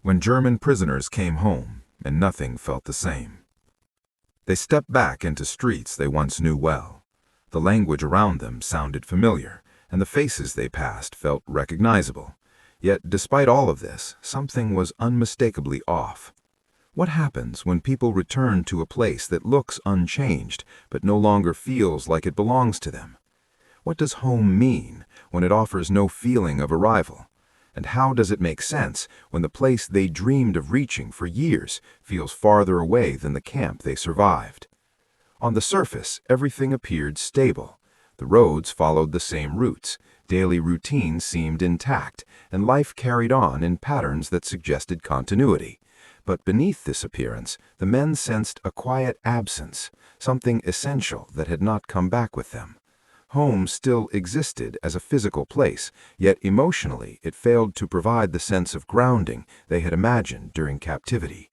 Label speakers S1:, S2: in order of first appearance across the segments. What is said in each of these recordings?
S1: when German prisoners came home, and nothing felt the same. They stepped back into streets they once knew well. The language around them sounded familiar, and the faces they passed felt recognizable. Yet, despite all of this, something was unmistakably off. What happens when people return to a place that looks unchanged, but no longer feels like it belongs to them? What does home mean when it offers no feeling of arrival? And how does it make sense when the place they dreamed of reaching for years feels farther away than the camp they survived? On the surface, everything appeared stable. The roads followed the same routes, daily routines seemed intact, and life carried on in patterns that suggested continuity. But beneath this appearance, the men sensed a quiet absence, something essential that had not come back with them. Home still existed as a physical place, yet emotionally it failed to provide the sense of grounding they had imagined during captivity.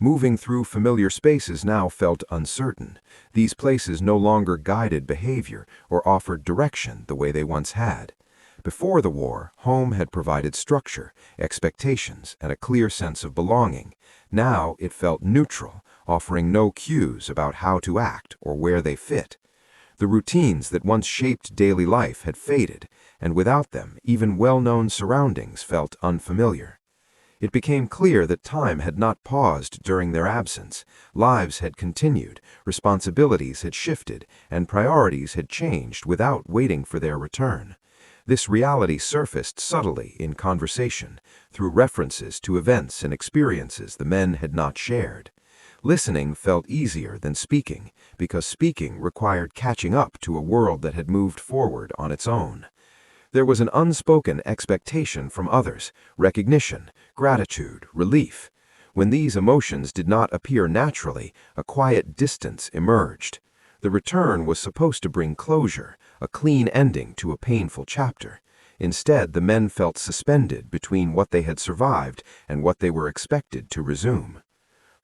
S1: Moving through familiar spaces now felt uncertain. These places no longer guided behavior or offered direction the way they once had. Before the war, home had provided structure, expectations, and a clear sense of belonging. Now it felt neutral, offering no cues about how to act or where they fit. The routines that once shaped daily life had faded, and without them, even well-known surroundings felt unfamiliar. It became clear that time had not paused during their absence. Lives had continued, responsibilities had shifted, and priorities had changed without waiting for their return. This reality surfaced subtly in conversation, through references to events and experiences the men had not shared. Listening felt easier than speaking, because speaking required catching up to a world that had moved forward on its own. There was an unspoken expectation from others, recognition, gratitude, relief. When these emotions did not appear naturally, a quiet distance emerged. The return was supposed to bring closure, a clean ending to a painful chapter. Instead, the men felt suspended between what they had survived and what they were expected to resume.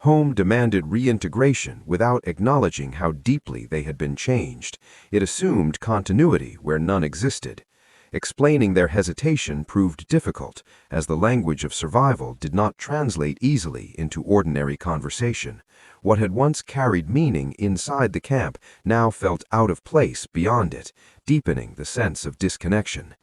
S1: Home demanded reintegration without acknowledging how deeply they had been changed. It assumed continuity where none existed. Explaining their hesitation proved difficult, as the language of survival did not translate easily into ordinary conversation. What had once carried meaning inside the camp now felt out of place beyond it, deepening the sense of disconnection.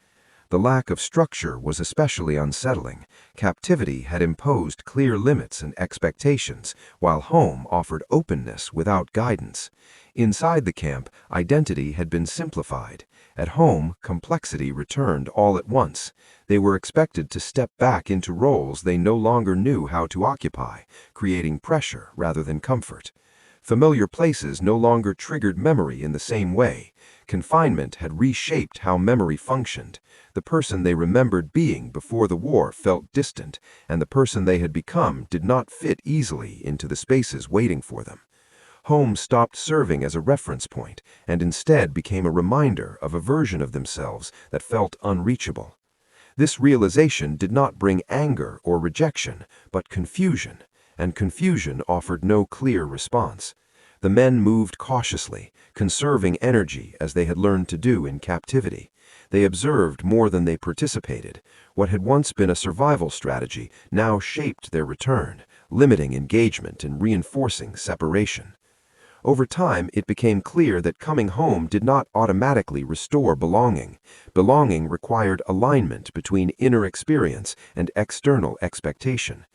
S1: The lack of structure was especially unsettling. Captivity had imposed clear limits and expectations, while home offered openness without guidance. Inside the camp, identity had been simplified. At home, complexity returned all at once. They were expected to step back into roles they no longer knew how to occupy, creating pressure rather than comfort. Familiar places no longer triggered memory in the same way. Confinement had reshaped how memory functioned. The person they remembered being before the war felt distant, and the person they had become did not fit easily into the spaces waiting for them. Home stopped serving as a reference point, and instead became a reminder of a version of themselves that felt unreachable. This realization did not bring anger or rejection, but confusion, and confusion offered no clear response. The men moved cautiously, conserving energy as they had learned to do in captivity. They observed more than they participated. What had once been a survival strategy now shaped their return, limiting engagement and reinforcing separation. Over time, it became clear that coming home did not automatically restore belonging. Belonging required alignment between inner experience and external expectation.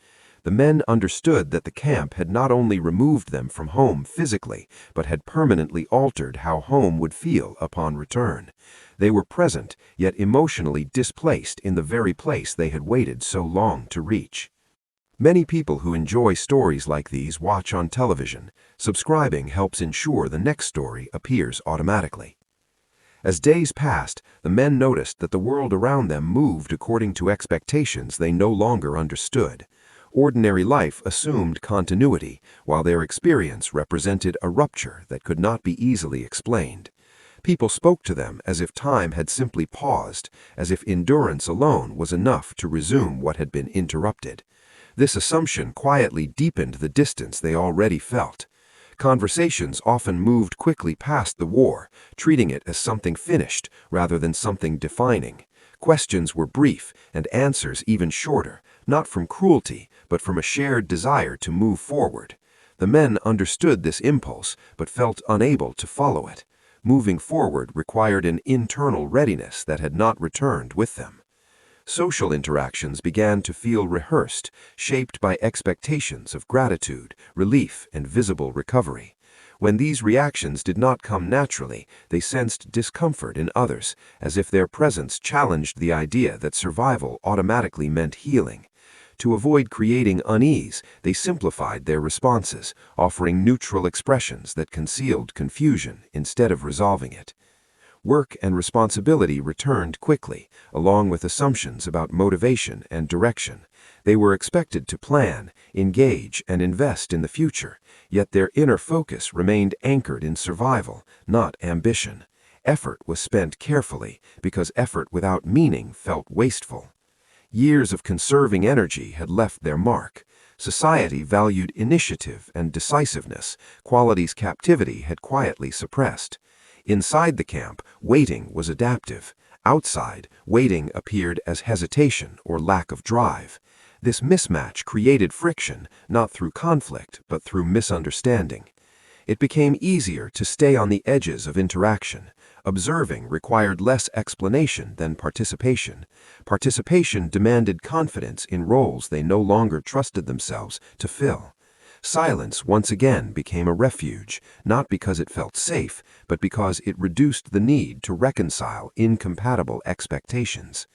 S1: The men understood that the camp had not only removed them from home physically, but had permanently altered how home would feel upon return. They were present, yet emotionally displaced in the very place they had waited so long to reach. Many people who enjoy stories like these watch on television. Subscribing helps ensure the next story appears automatically. As days passed, the men noticed that the world around them moved according to expectations they no longer understood. Ordinary life assumed continuity, while their experience represented a rupture that could not be easily explained. People spoke to them as if time had simply paused, as if endurance alone was enough to resume what had been interrupted. This assumption quietly deepened the distance they already felt. Conversations often moved quickly past the war, treating it as something finished rather than something defining.
S2: Questions were brief and answers even shorter, not from cruelty, but from a shared desire to move forward. The men understood this impulse, but felt unable to follow it. Moving forward required an internal readiness that had not returned with them. Social interactions began to feel rehearsed, shaped by expectations of gratitude, relief, and visible recovery. When these reactions did not come naturally, they sensed discomfort in others, as if their presence challenged the idea that survival automatically meant healing. To avoid creating unease, they simplified their responses, offering neutral expressions that concealed confusion instead of resolving it. Work and responsibility returned quickly, along with assumptions about motivation and direction. They were expected to plan, engage, and invest in the future, yet their inner focus remained anchored in survival, not ambition. Effort was spent carefully, because effort without meaning felt wasteful. Years of conserving energy had left their mark. Society valued initiative and decisiveness, qualities captivity had quietly suppressed. Inside the camp, waiting was adaptive. Outside, waiting appeared as hesitation or lack of drive. This mismatch created friction, not through conflict, but through misunderstanding. It became easier to stay on the edges of interaction. Observing required less explanation than participation. Participation demanded confidence in roles they no longer trusted themselves to fill. Silence once again became a refuge, not because it felt safe, but because it reduced the need to reconcile incompatible expectations.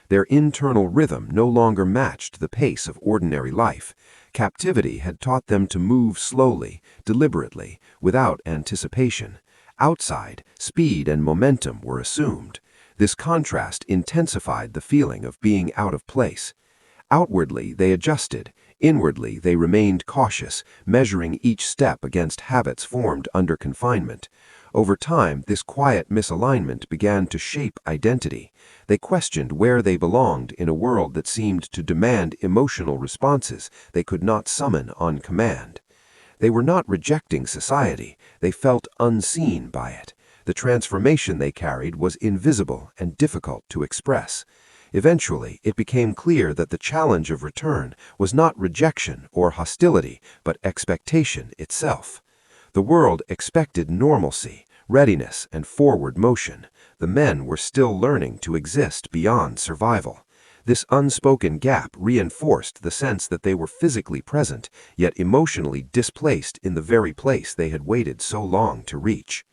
S2: Their internal rhythm no longer matched the pace of ordinary life. Captivity had taught them to move slowly, deliberately, without anticipation. Outside, speed and momentum were assumed. This contrast intensified the feeling of being out of place. Outwardly, they adjusted. Inwardly, they remained cautious, measuring each step against habits formed under confinement. Over time, this quiet misalignment began to shape identity. They questioned where they belonged in a world that seemed to demand emotional responses they could not summon on command. They were not rejecting society, they felt unseen by it. The transformation they carried was invisible and difficult to express. Eventually, it became clear that the challenge of return was not rejection or hostility, but expectation itself. The world expected normalcy, readiness, and forward motion. The men were still learning to exist beyond survival. This unspoken gap reinforced the sense that they were physically present, yet emotionally displaced in the very place they had waited so long to reach.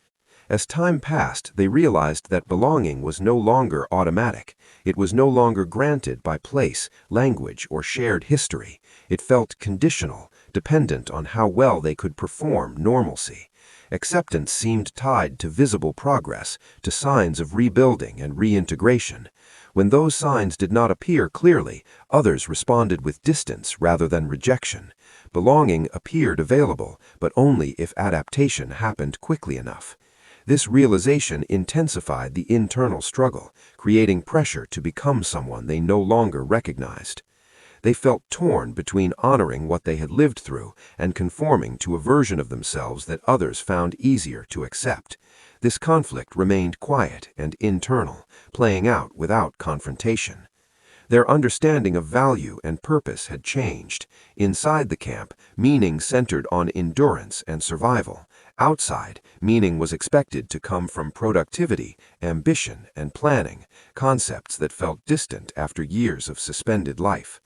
S2: As time passed, they realized that belonging was no longer automatic. It was no longer granted by place, language, or shared history. It felt conditional, dependent on how well they could perform normalcy. Acceptance seemed tied to visible progress, to signs of rebuilding and reintegration. When those signs did not appear clearly, others responded with distance rather than rejection. Belonging appeared available, but only if adaptation happened quickly enough. This realization intensified the internal struggle, creating pressure to become someone they no longer recognized. They felt torn between honoring what they had lived through and conforming to a version of themselves that others found easier to accept. This conflict remained quiet and internal, playing out without confrontation. Their understanding of value and purpose had changed. Inside the camp, meaning centered on endurance and survival. Outside, meaning was expected to come from productivity, ambition, and planning, concepts that felt distant after years of suspended life.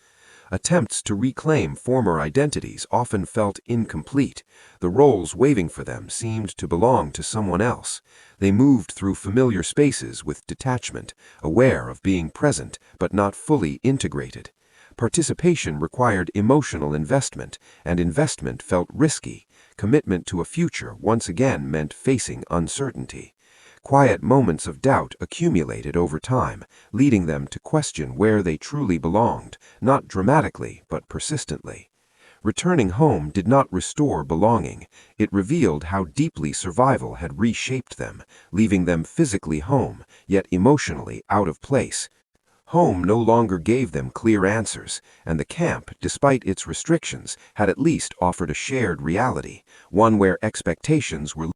S2: Attempts to reclaim former identities often felt incomplete. The roles waiting for them seemed to belong to someone else. They moved through familiar spaces with detachment, aware of being present but not fully integrated. Participation required emotional investment, and investment felt risky. Commitment to a future once again meant facing uncertainty. Quiet moments of doubt accumulated over time, leading them to question where they truly belonged, not dramatically but persistently. Returning home did not restore belonging. It revealed how deeply survival had reshaped them, leaving them physically home, yet emotionally out of place. Home no longer gave them clear answers, and the camp, despite its restrictions, had at least offered a shared reality, one where expectations were